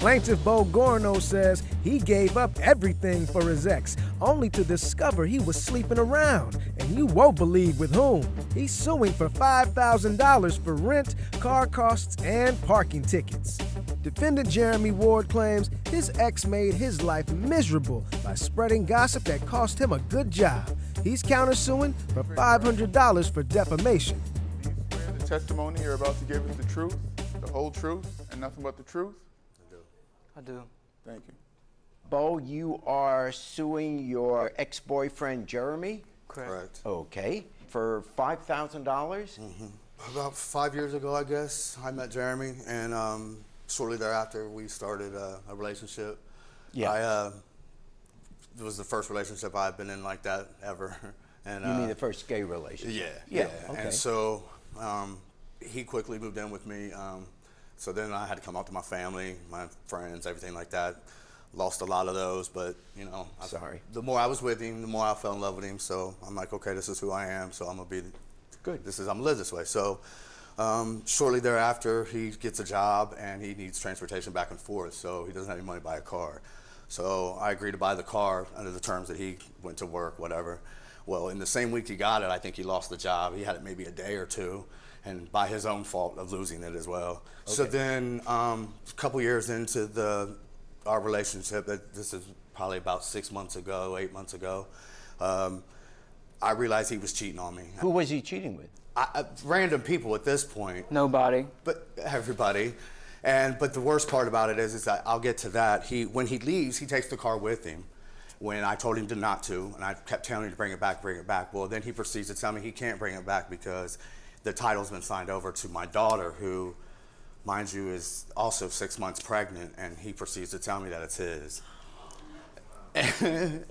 Plaintiff Beau Gourno says he gave up everything for his ex, only to discover he was sleeping around, and you won't believe with whom. He's suing for $5,000 for rent, car costs, and parking tickets. Defendant Jeremy Ward claims his ex made his life miserable by spreading gossip that cost him a good job. He's countersuing for $500 for defamation. Do you swear the testimony you're about to give is the truth, the whole truth, and nothing but the truth? I do. Thank you. Beau, you are suing your ex-boyfriend, Jeremy? Correct. Okay. For $5,000? Mm-hmm. About 5 years ago, I guess, I met Jeremy, and shortly thereafter, we started a relationship. Yeah. It was the first relationship I've been in like that ever. And you mean the first gay relationship? Yeah. Okay. And so he quickly moved in with me. So then I had to come out to my family, my friends, everything like that. Lost a lot of those, but you know, the more I was with him, the more I fell in love with him. So I'm like, okay, this is who I am. So I'm gonna be good. I'm gonna live this way. So shortly thereafter, he gets a job and he needs transportation back and forth. So he doesn't have any money to buy a car. So I agreed to buy the car under the terms that he went to work, whatever. Well, in the same week he got it, I think he lost the job. He had it maybe a day or two, and by his own fault of losing it as well. Okay. So then a couple years into our relationship, this is probably about 6 months ago, 8 months ago, I realized he was cheating on me. Who was he cheating with? Random people at this point. Nobody. But everybody. But the worst part about it is that I'll get to that. When he leaves, he takes the car with him. When I told him not to, and I kept telling him to bring it back. Well, then he proceeds to tell me he can't bring it back because the title's been signed over to my daughter, who, mind you, is also 6 months pregnant, and he proceeds to tell me that it's his. And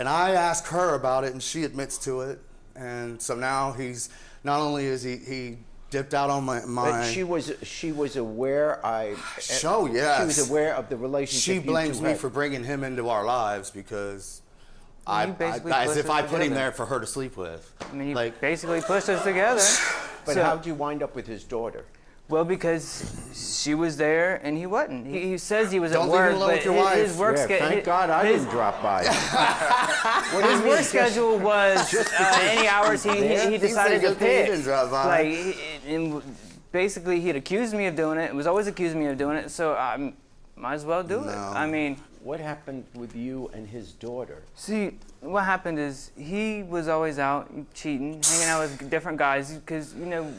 I ask her about it, and she admits to it. And so now he's, not only is he dipped out on my. But she was aware. Yes. She was aware of the relationship. She blames me for bringing him into our lives because as if I put him there for her to sleep with. I mean, you basically pushed us together. But how'd you wind up with his daughter? Well, because she was there and he wasn't. He says he was at Don't work, leave him alone but with your his work schedule. Thank God I didn't drop by. His work schedule was any hours he decided to pick. He didn't drop by. Basically, he'd accused me of doing it. Was always accusing me of doing it. So I might as well do it. I mean, what happened with you and his daughter? See, what happened is he was always out cheating, hanging out with different guys, because, you know,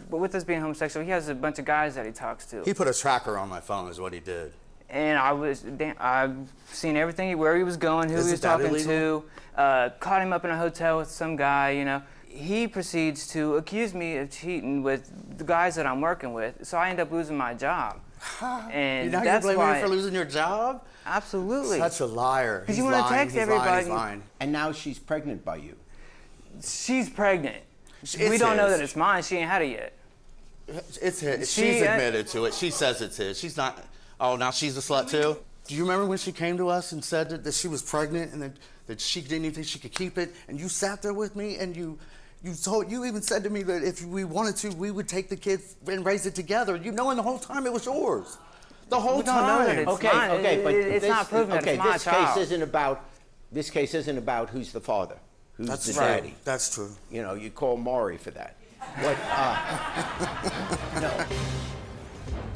with us being homosexual, he has a bunch of guys that he talks to. He put a tracker on my phone is what he did. And I've seen everything, where he was going, who he was talking to, caught him up in a hotel with some guy, you know. He proceeds to accuse me of cheating with the guys that I'm working with, so I end up losing my job. And now that's you're blaming why, me for losing your job? Absolutely. Such a liar. Because you want to text everybody. Lying. And now she's pregnant by you. She's pregnant. We don't know that it's mine. She ain't had it yet. It's his. She's admitted to it. She says it's his. She's not. Oh, now she's a slut too? Do you remember when she came to us and said that she was pregnant and that she didn't even think she could keep it? And you sat there with me and you even said to me that if we wanted to, we would take the kid and raise it together. You knowing the whole time it was yours. The whole time. Okay, but it's not proven that it's my child. This case isn't about who's the father, who's the daddy. That's true. You know, you call Maury for that. But no.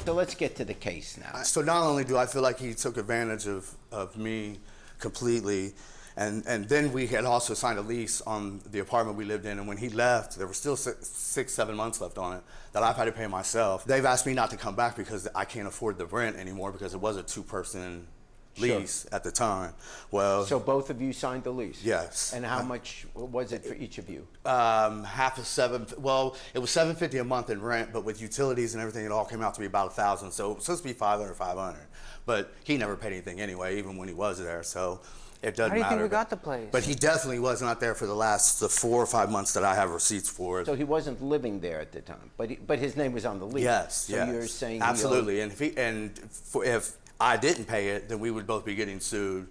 So let's get to the case now. So not only do I feel like he took advantage of me completely, and then we had also signed a lease on the apartment we lived in, and when he left, there were still 6, 7 months left on it that I've had to pay myself. They've asked me not to come back because I can't afford the rent anymore because it was a 2-person lease at the time. Well, so both of you signed the lease? Yes. And how much was it for each of you? Half of well, it was $750 a month in rent, but with utilities and everything, it all came out to be about $1,000. So it was supposed to be $500. But he never paid anything anyway, even when he was there. So it doesn't matter. How do you think we got the place? But he definitely was not there for the 4 or 5 months that I have receipts for. So he wasn't living there at the time, but his name was on the lease. Yes, so yes. You're saying absolutely, and if I didn't pay it, then we would both be getting sued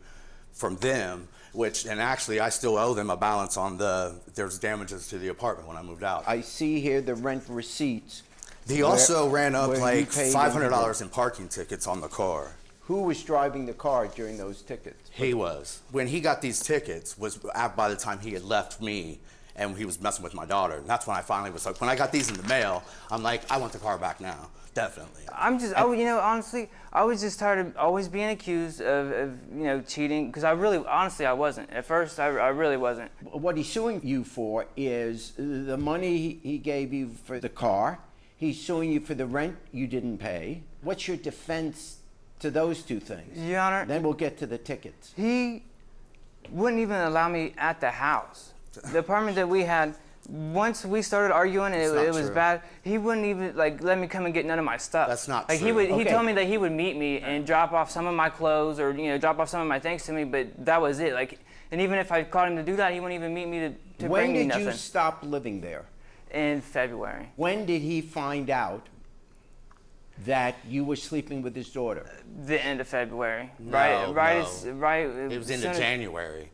from them. And actually, I still owe them a balance on there's damages to the apartment when I moved out. I see here the rent receipts. He also ran up where like you paid $500 in parking tickets on the car. Who was driving the car during those tickets? He was. When he got these tickets was by the time he had left me and he was messing with my daughter. And that's when I finally was like, when I got these in the mail, I'm like, I want the car back now. Definitely. You know, honestly, I was just tired of always being accused of you know, cheating, because honestly, I wasn't. At first, I really wasn't. What he's suing you for is the money he gave you for the car. He's suing you for the rent you didn't pay. What's your defense to those two things? Your Honor. Then we'll get to the tickets. He wouldn't even allow me at the house. The apartment that we had, once we started arguing and it was bad, he wouldn't even like let me come and get none of my stuff. That's not like true. He told me that he would meet me and drop off some of my clothes or, you know, drop off some of my things to me, but that was it. Like, and even if I called him to do that, he wouldn't even meet me to bring me nothing. When did you stop living there? In February. When did he find out that you were sleeping with his daughter? The end of February. No, right. It was into January.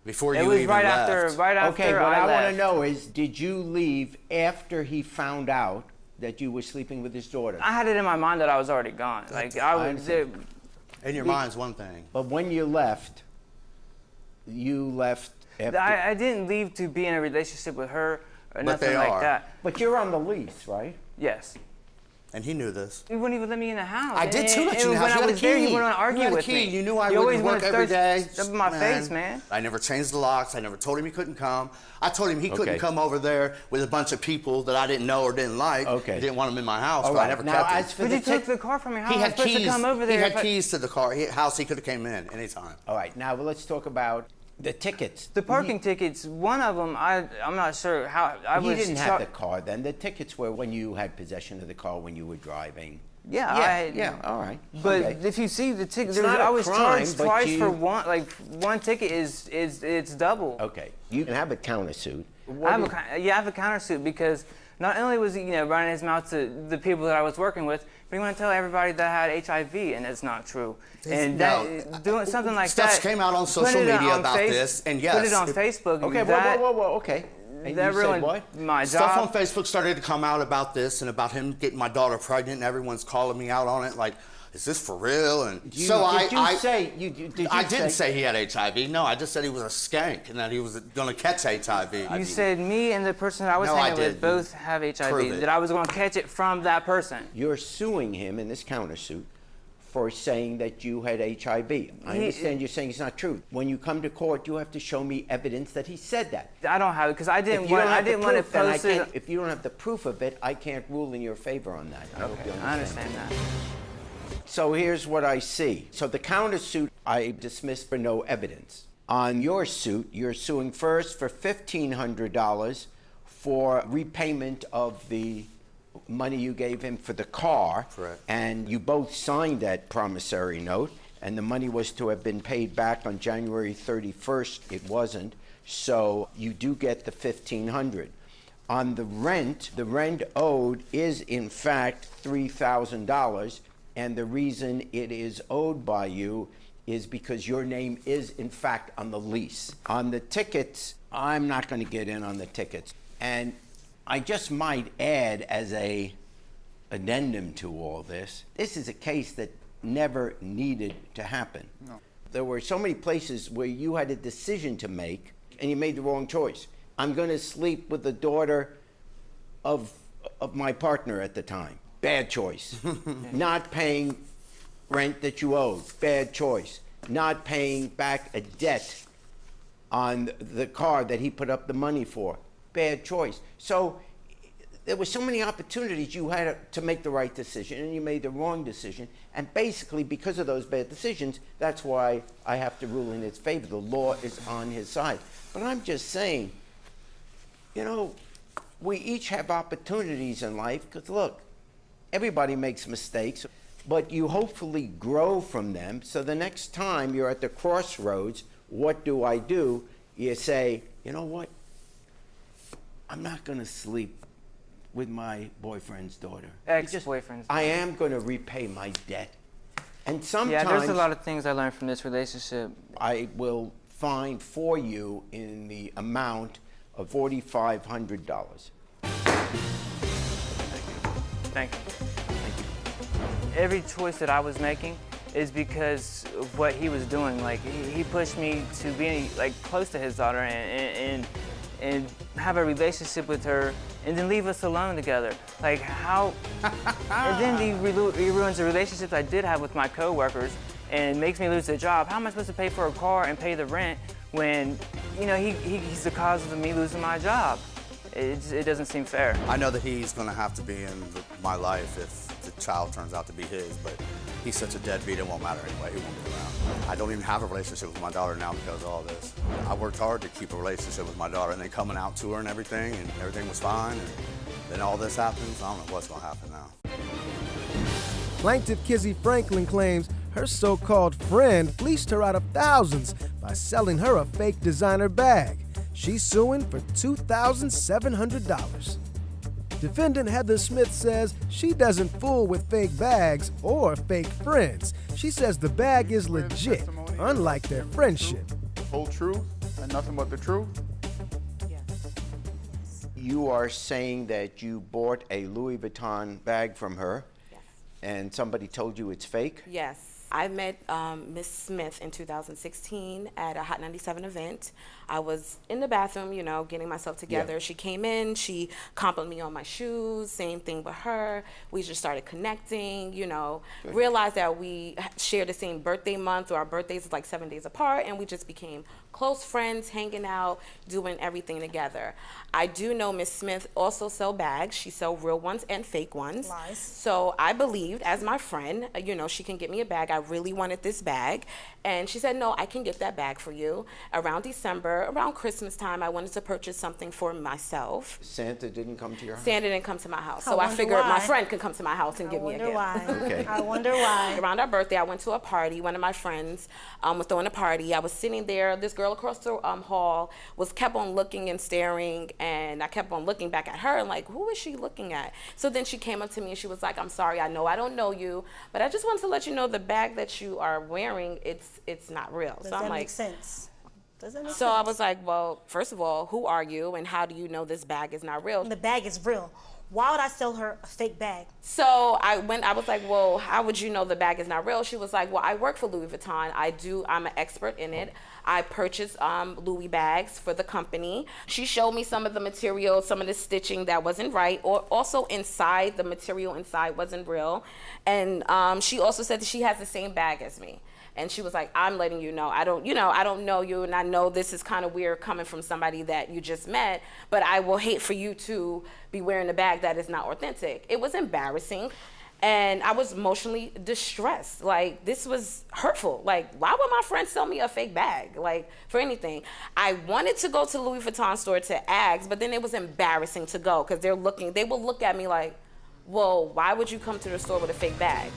Before you even left. It was right after Okay, what I want left. to know is, did you leave after he found out that you were sleeping with his daughter? I had it in my mind that I was already gone. Like I was. In your mind's one thing. But when you left after. I didn't leave to be in a relationship with her or nothing like that. But you're on the lease, right? Yes. And he knew this. He wouldn't even let me in the house. I did too let you in the house. When I You had a was there, key. you wouldn't argue You had a with key. me. You knew I You wouldn't always work every day. Stuff in my face, man. I never changed the locks. I never told him he couldn't come. I told him he couldn't Okay. come over there with a bunch of people that I didn't know or didn't like. Okay. I didn't want him in my house, All but I right. never Now, kept as him. for But the you took the car from me. How He am I had supposed keys. to come over He there? had keys to the car, house. He could have came in anytime. All right, now let's talk about the tickets. The parking tickets, one of them, I'm not sure how. He didn't have the car then. The tickets were when you had possession of the car when you were driving. Yeah, all right. But okay. if you see the ticket, It's not a I was crime, charged but twice you- for one. Like one ticket it's double. Okay, you can have a countersuit. I have a countersuit because not only was he, you know, running his mouth to the people that I was working with, but he wanted to tell everybody that I had HIV, and it's not true. And doing something like Stuff that. came out on social media about this, and yes, put it on Facebook. Okay, whoa, okay. And That you said ruined what? my Stuff on job. Facebook started to come out about this and about him getting my daughter pregnant, and everyone's calling me out on it. Like, is this for real? And Did you didn't say he had HIV. No, I just said he was a skank and that he was going to catch HIV. You said me and the person that I was No, I hanging with didn't. both have HIV. Prove it. That I was going to catch it from that person. You're suing him in this countersuit for saying that you had HIV. I understand you're saying it's not true. When you come to court, you have to show me evidence that he said that. I don't have it because I didn't If you want. don't I have the didn't want to proof, then post it. if you don't have the proof of it, I can't rule in your favor on that. I hope you I understand that. So here's what I see. So the countersuit I dismissed for no evidence. On your suit, you're suing first for $1,500 for repayment of the money you gave him for the car. Correct. And you both signed that promissory note, and the money was to have been paid back on January 31st. It wasn't. So you do get the $1,500. On the rent owed is in fact $3,000, and the reason it is owed by you is because your name is in fact on the lease. On the tickets, I'm not going to get in on the tickets. And I just might add as a addendum to all this, this is a case that never needed to happen. No. There were so many places where you had a decision to make and you made the wrong choice. I'm going to sleep with the daughter of my partner at the time. Bad choice. Not paying rent that you owed. Bad choice. Not paying back a debt on the car that he put up the money for. Bad choice. So there were so many opportunities you had to make the right decision, and you made the wrong decision. And basically, because of those bad decisions, that's why I have to rule in his favor. The law is on his side. But I'm just saying, you know, we each have opportunities in life, because look, everybody makes mistakes, but you hopefully grow from them. So the next time you're at the crossroads, what do? You say, you know what? I'm not going to sleep with my boyfriend's daughter. Ex-boyfriend's I am going to repay my debt. And sometimes Yeah, there's a lot of things I learned from this relationship. I will fine for you in the amount of $4,500. Thank you. Every choice that I was making is because of what he was doing. Like, he pushed me to be like close to his daughter and have a relationship with her, and then leave us alone together. Like, how? And then he ruins the relationships I did have with my coworkers and makes me lose the job. How am I supposed to pay for a car and pay the rent when, you know, he's the cause of me losing my job? It doesn't seem fair. I know that he's going to have to be in my life if the child turns out to be his, but he's such a deadbeat, it won't matter anyway. He won't be around. I don't even have a relationship with my daughter now because of all this. I worked hard to keep a relationship with my daughter, and then coming out to her and everything was fine, and then all this happens. I don't know what's going to happen now. Plaintiff Kizzy Franklin claims her so-called friend fleeced her out of thousands by selling her a fake designer bag. She's suing for $2,700. Defendant Heather Smith says she doesn't fool with fake bags or fake friends. She says the bag is legit, unlike their friendship. The whole truth and nothing but the truth? Yes. You are saying that you bought a Louis Vuitton bag from her, Yes. and somebody told you it's fake? Yes. I met Miss Smith in 2016 at a Hot 97 event. I was in the bathroom, you know, getting myself together. Yeah. She came in, she complimented me on my shoes, same thing with her. We just started connecting, you know, realized that we shared the same birthday month, or our birthdays is like 7 days apart, and we just became close friends, hanging out, doing everything together. I do know Miss Smith also sell bags. She sell real ones and fake ones. Lies. So I believed, as my friend, you know, she can get me a bag. I really wanted this bag. And she said, no, I can get that bag for you. Around December, around Christmas time, I wanted to purchase something for myself. Santa didn't come to your house? Santa didn't come to my house. I So I wonder figured my why. friend could come to my house and give me a gift. Why. Okay. I wonder why. Around our birthday, I went to a party. One of my friends was throwing a party. I was sitting there. This girl across the hall kept on looking and staring, and I kept on looking back at her and like, who is she looking at? So then she came up to me and she was like, I'm sorry, I know I don't know you, but I just wanted to let you know the bag that you are wearing, it's not real. Does so I'm that like, make sense? Does that make so sense? I was like, well, first of all, who are you and how do you know this bag is not real? The bag is real. Why would I sell her a fake bag? So I was like, well, how would you know the bag is not real? She was like, well, I work for Louis Vuitton. I'm an expert in it. I purchased Louis bags for the company. She showed me some of the material, some of the stitching that wasn't right, or also inside, the material inside wasn't real. And she also said that she has the same bag as me. And she was like, I'm letting you know, I don't know you, and I know this is kind of weird coming from somebody that you just met, but I will hate for you to be wearing a bag that is not authentic. It was embarrassing, and I was emotionally distressed. Like, this was hurtful. Like, why would my friend sell me a fake bag, like, for anything? I wanted to go to the Louis Vuitton store to ask, but then it was embarrassing to go, because they will look at me like, well, why would you come to the store with a fake bag?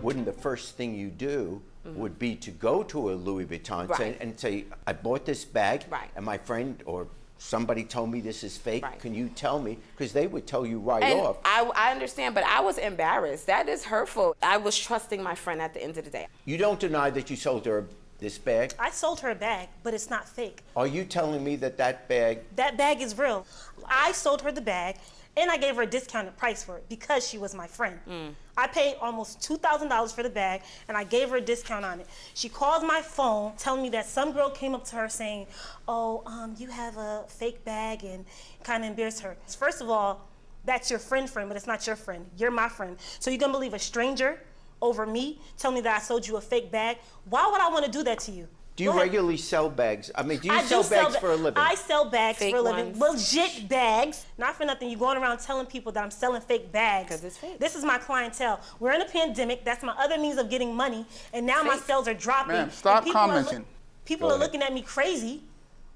Wouldn't the first thing you do would be to go to a Louis Vuitton and say, I bought this bag, and my friend or somebody told me this is fake. Can you tell me? Because they would tell you off. I understand, but I was embarrassed. That is hurtful. I was trusting my friend at the end of the day. You don't deny that you sold her this bag? I sold her a bag, but it's not fake. Are you telling me that bag... That bag is real. I sold her the bag, and I gave her a discounted price for it because she was my friend. I paid almost $2,000 for the bag, and I gave her a discount on it. She calls my phone telling me that some girl came up to her saying, oh, you have a fake bag, and kind of embarrassed her. First of all, that's your friend, but it's not your friend. You're my friend. So you're going to believe a stranger over me, tell me that I sold you a fake bag? Why would I want to do that to you? Do you regularly sell bags? I mean, do you sell bags for a living? I sell bags Fake for a living. ones. Legit bags. Not for nothing. You're going around telling people that I'm selling fake bags. Because it's fake. This is my clientele. We're in a pandemic. That's my other means of getting money. And now my sales are dropping. Ma'am, stop and commenting. People are looking at me crazy,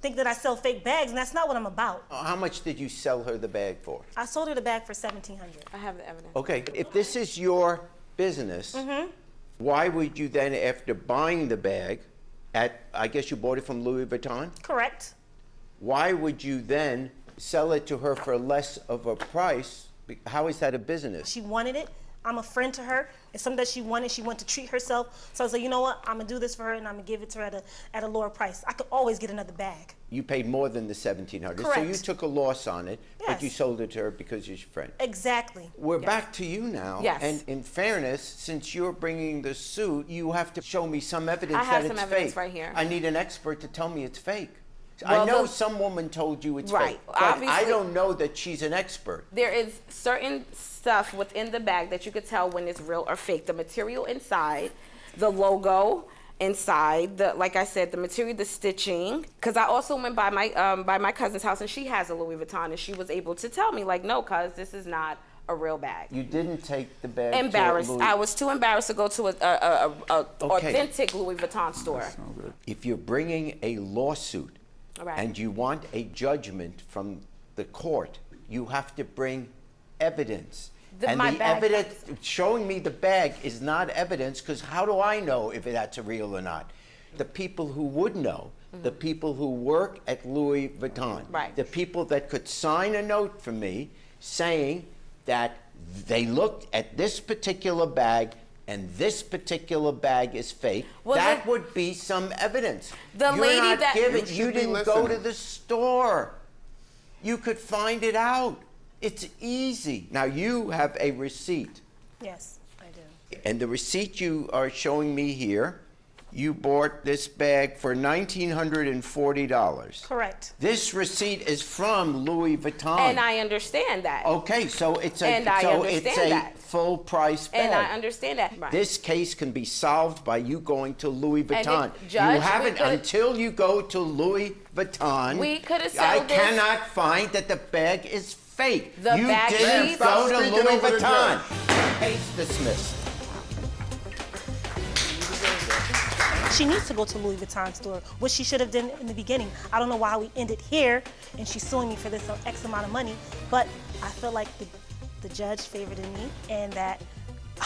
think that I sell fake bags, and that's not what I'm about. How much did you sell her the bag for? I sold her the bag for $1,700. I have the evidence. Okay, if this is your business, why would you then, after buying the bag, I guess you bought it from Louis Vuitton? Correct. Why would you then sell it to her for less of a price How is that a business? She wanted it. I'm a friend to her. It's something that she wanted. She wanted to treat herself. So I was like, you know what? I'm gonna do this for her, and I'm gonna give it to her at a lower price. I could always get another bag. You paid more than the $1,700. Correct. So you took a loss on it, Yes. but you sold it to her because you're your friend. Exactly. We're back to you now. Yes. And in fairness, since you're bringing the suit, you have to show me some evidence I have that some it's evidence fake. right here. I need an expert to tell me it's fake. Well, I know some woman told you it's Right. fake, but I Obviously- don't know that she's an expert. There is certain stuff within the bag that you could tell when it's real or fake. The material inside, the logo inside, like I said, the material, the stitching. Because I also went by my cousin's house, and she has a Louis Vuitton, and she was able to tell me, like, no, cuz this is not a real bag. You didn't take the bag. Embarrassed. To Louis. I was too embarrassed to go to a authentic Louis Vuitton store. If you're bringing a lawsuit Right. and you want a judgment from the court, you have to bring evidence. And my the bag evidence, showing me the bag is not evidence, because how do I know if that's real or not? The people who would know, the people who work at Louis Vuitton, Right. the people that could sign a note for me saying that they looked at this particular bag and this particular bag is fake, Well, that would be some evidence. The You're lady not that- giving, You you should be didn't go to listening. the store. You could find it out. It's easy. Now you have a receipt, Yes, I do. and the receipt you are showing me here, you bought this bag for $1,940. Correct. This receipt is from Louis Vuitton. And I understand that. Okay, so it's a And I understand that. full price bag. And I understand that. Right. This case can be solved by you going to Louis Vuitton. Judge, you haven't we could- until you go to Louis Vuitton. We could have I settled this. cannot find that the bag is fake. The you bag didn't is- go Stop to speaking Louis over the Vuitton. judge. Case dismissed. She needs to go to Louis Vuitton store, which she should have done in the beginning. I don't know why we ended here, and she's suing me for this X amount of money, but I feel like the judge favored me, and that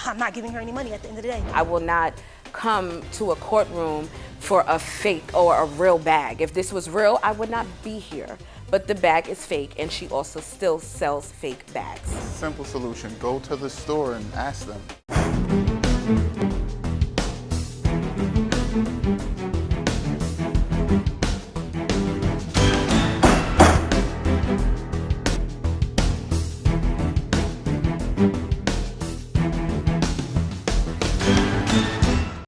I'm not giving her any money at the end of the day. I will not come to a courtroom for a fake or a real bag. If this was real, I would not be here. But the bag is fake, and she also still sells fake bags. Simple solution. Go to the store and ask them.